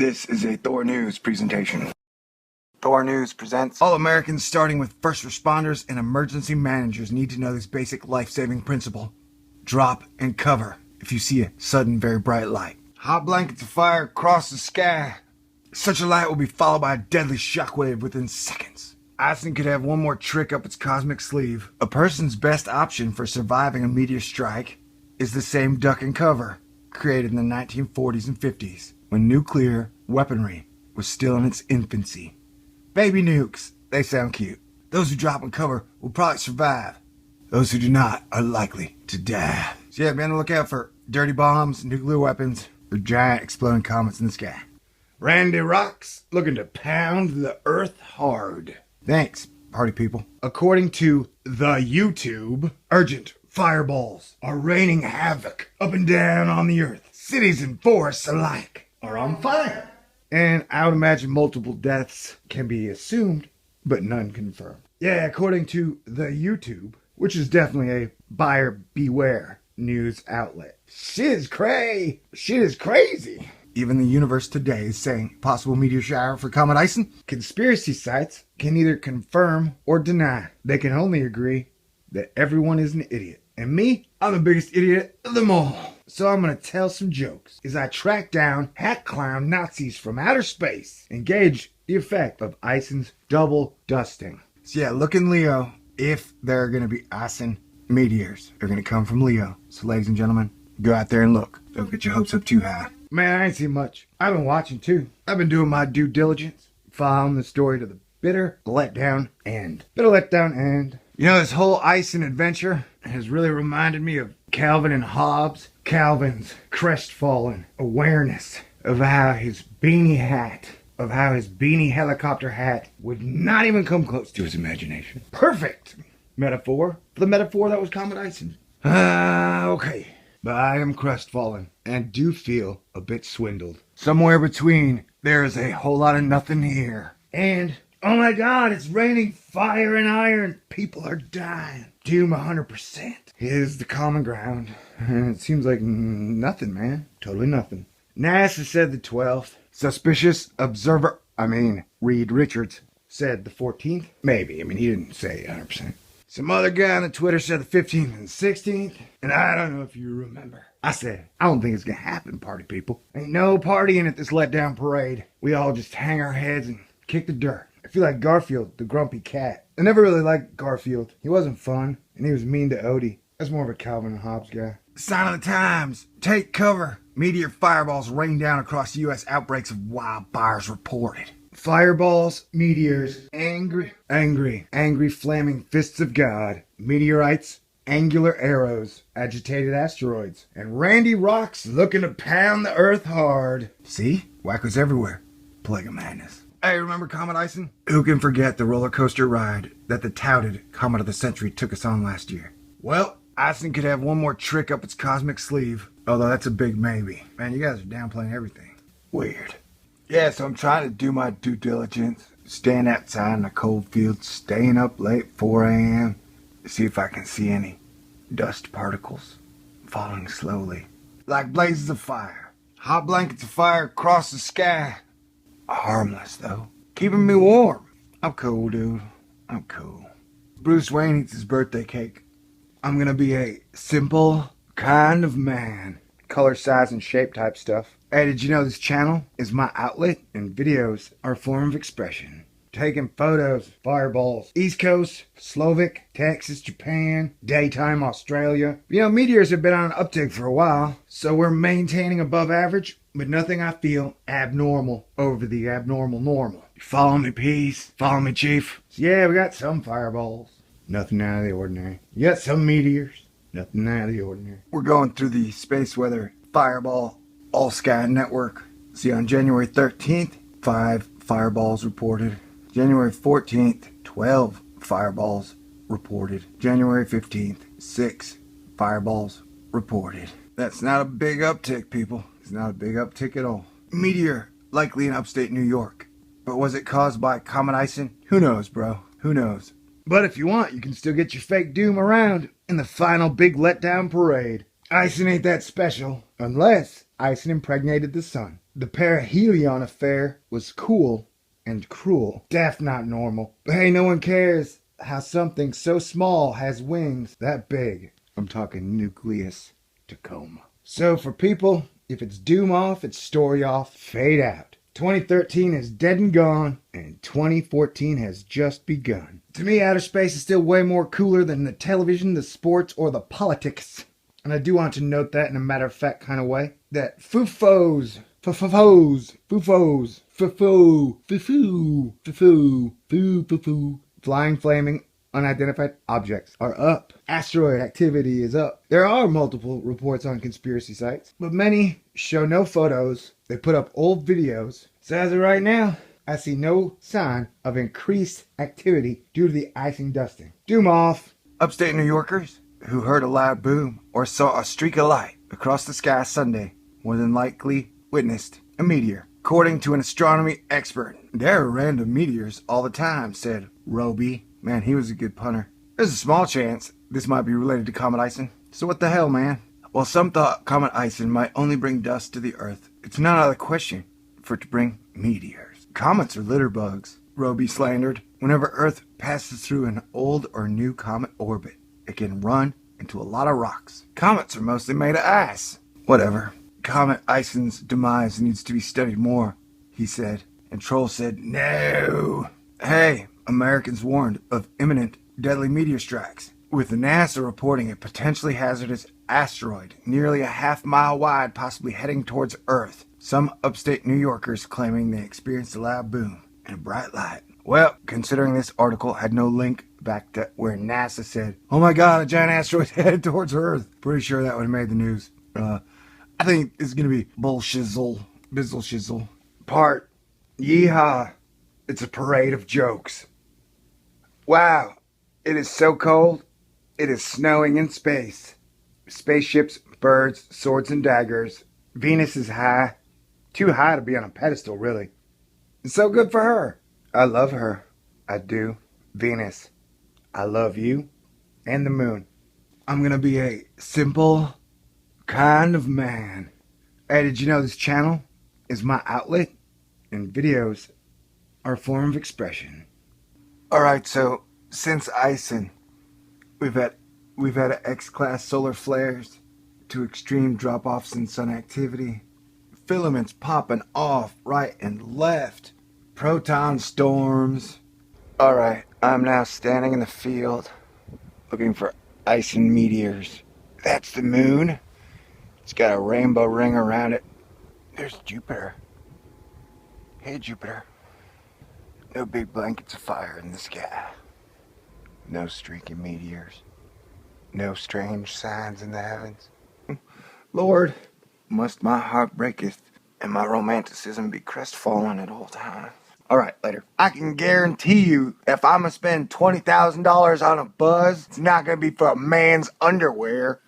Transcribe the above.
This is a THOR News presentation. THOR News presents: all Americans, starting with first responders and emergency managers, need to know this basic life-saving principle. Drop and cover if you see a sudden, very bright light. Hot blankets of fire across the sky. Such a light will be followed by a deadly shockwave within seconds. ISON could have one more trick up its cosmic sleeve. A person's best option for surviving a meteor strike is the same duck and cover created in the 1940s and 50s, when nuclear weaponry was still in its infancy. Baby nukes, they sound cute. Those who drop and cover will probably survive. Those who do not are likely to die. So yeah, be on the lookout for dirty bombs, nuclear weapons, or giant exploding comets in the sky. Randy Rocks looking to pound the earth hard. Thanks, party people. According to the YouTube, urgent fireballs are raining havoc up and down on the earth. Cities and forests alike are on fire. And I would imagine multiple deaths can be assumed, but none confirmed. Yeah, according to the YouTube, which is definitely a buyer beware news outlet. Shit is crazy. Even the universe today is saying possible meteor shower for Comet ISON. Conspiracy sites can neither confirm or deny. They can only agree that everyone is an idiot. And me, I'm the biggest idiot of them all. So I'm going to tell some jokes as I track down hack clown Nazis from outer space and gauge the effect of ISON's double dusting. So yeah, look in Leo if there are going to be ISON meteors. They're going to come from Leo. So ladies and gentlemen, go out there and look. Don't get your hopes up too high. Man, I ain't seen much. I've been watching too. I've been doing my due diligence, following the story to the bitter letdown end. You know, this whole ISON adventure has really reminded me of Calvin and Hobbes. Calvin's crestfallen awareness of how his beanie helicopter hat would not even come close to his imagination. Perfect metaphor for the metaphor that was Comet ISON. Okay. But I am crestfallen and do feel a bit swindled. Somewhere between, there is a whole lot of nothing here. And, oh my God, it's raining fire and iron. People are dying. Doom 100% is the common ground. And it seems like nothing, man. Totally nothing. NASA said the 12th. Suspicious observer, Reed Richards, said the 14th. Maybe. He didn't say 100%. Some other guy on the Twitter said the 15th and 16th, and I don't know if you remember. I said, I don't think it's gonna happen, party people. Ain't no partying at this letdown parade. We all just hang our heads and kick the dirt. I feel like Garfield, the grumpy cat. I never really liked Garfield. He wasn't fun, and he was mean to Odie. That's more of a Calvin and Hobbes guy. Sign of the times. Take cover. Meteor fireballs rain down across the U.S. Outbreaks of wildfires reported. Fireballs, meteors, angry flaming fists of God, meteorites, angular arrows, agitated asteroids, and Randy Rocks looking to pound the earth hard. See? Wackos everywhere. Plague of madness. Hey, remember Comet ISON? Who can forget the roller coaster ride that the touted Comet of the Century took us on last year? Well, ISON could have one more trick up its cosmic sleeve, although that's a big maybe. Man, you guys are downplaying everything. Weird. Yeah, so I'm trying to do my due diligence, stand outside in a cold field, staying up late, 4 a.m., to see if I can see any dust particles falling slowly, like blazes of fire. Hot blankets of fire across the sky. Harmless, though. Keeping me warm. I'm cool, dude. I'm cool. Bruce Wayne eats his birthday cake. I'm gonna be a simple kind of man. Color, size, and shape type stuff. Hey, did you know this channel is my outlet and videos are a form of expression? Taking photos, fireballs, East Coast, Slovak, Texas, Japan, daytime Australia. You know, meteors have been on an uptick for a while, so we're maintaining above average, but nothing I feel abnormal over the abnormal normal. You follow me, peace? Follow me, chief? So yeah, we got some fireballs. Nothing out of the ordinary. You got some meteors. Nothing out of the ordinary. We're going through the space weather fireball all sky network. See, on January 13th, 5 fireballs reported. January 14th, 12 fireballs reported. January 15th, 6 fireballs reported. That's not a big uptick, people. It's not a big uptick at all. Meteor, likely in upstate New York. But was it caused by Comet ISON? Who knows, bro? Who knows? But if you want, you can still get your fake doom around in the final big letdown parade. ISON ain't that special, unless ISON impregnated the sun. The perihelion affair was cool and cruel. Death not normal. But hey, no one cares how something so small has wings that big. I'm talking nucleus Tacoma. So for people, if it's doom off, it's story off, fade out. 2013 is dead and gone, and 2014 has just begun. To me, outer space is still way more cooler than the television, the sports, or the politics. And I do want to note that in a matter-of-fact kind of way, that fufos, flying, flaming, unidentified objects are up. Asteroid activity is up. There are multiple reports on conspiracy sites, but many show no photos. They put up old videos. So as of right now, I see no sign of increased activity due to the icing dusting. Doom off. Upstate New Yorkers who heard a loud boom or saw a streak of light across the sky Sunday more than likely witnessed a meteor. According to an astronomy expert, there are random meteors all the time, said Roby. Man, he was a good punter. There's a small chance this might be related to Comet ISON. So what the hell, man? While some thought Comet ISON might only bring dust to the Earth, it's not out of the question for it to bring meteors. Comets are litter bugs, Roby slandered. Whenever Earth passes through an old or new comet orbit, it can run into a lot of rocks. Comets are mostly made of ice. Whatever. Comet ISON's demise needs to be studied more, he said. And Troll said, no. Hey, Americans warned of imminent deadly meteor strikes, with NASA reporting a potentially hazardous asteroid nearly a half-mile wide possibly heading towards Earth. Some upstate New Yorkers claiming they experienced a loud boom and a bright light. Well, considering this article had no link back to where NASA said, oh my god, a giant asteroid headed towards Earth. Pretty sure that would have made the news. I think it's going to be bullshizzle, bizzle shizzle. Part, yeehaw, it's a parade of jokes. Wow, it is so cold, it is snowing in space. Spaceships, birds, swords and daggers. Venus is high. Too high to be on a pedestal, really. It's so good for her. I love her. I do. Venus, I love you and the moon. I'm going to be a simple kind of man. Hey, did you know this channel is my outlet? And videos are a form of expression. Alright, so since ISON, we've had X-class solar flares to extreme drop-offs in sun activity, filaments popping off right and left, proton storms. Alright, I'm now standing in the field looking for ISON meteors. That's the moon. It's got a rainbow ring around it. There's Jupiter. Hey Jupiter. No big blankets of fire in the sky. No streaky meteors. No strange signs in the heavens. Lord, must my heart breaketh and my romanticism be crestfallen at all times. Alright, later. I can guarantee you, if I'm gonna spend $20,000 on a buzz, it's not gonna be for a man's underwear.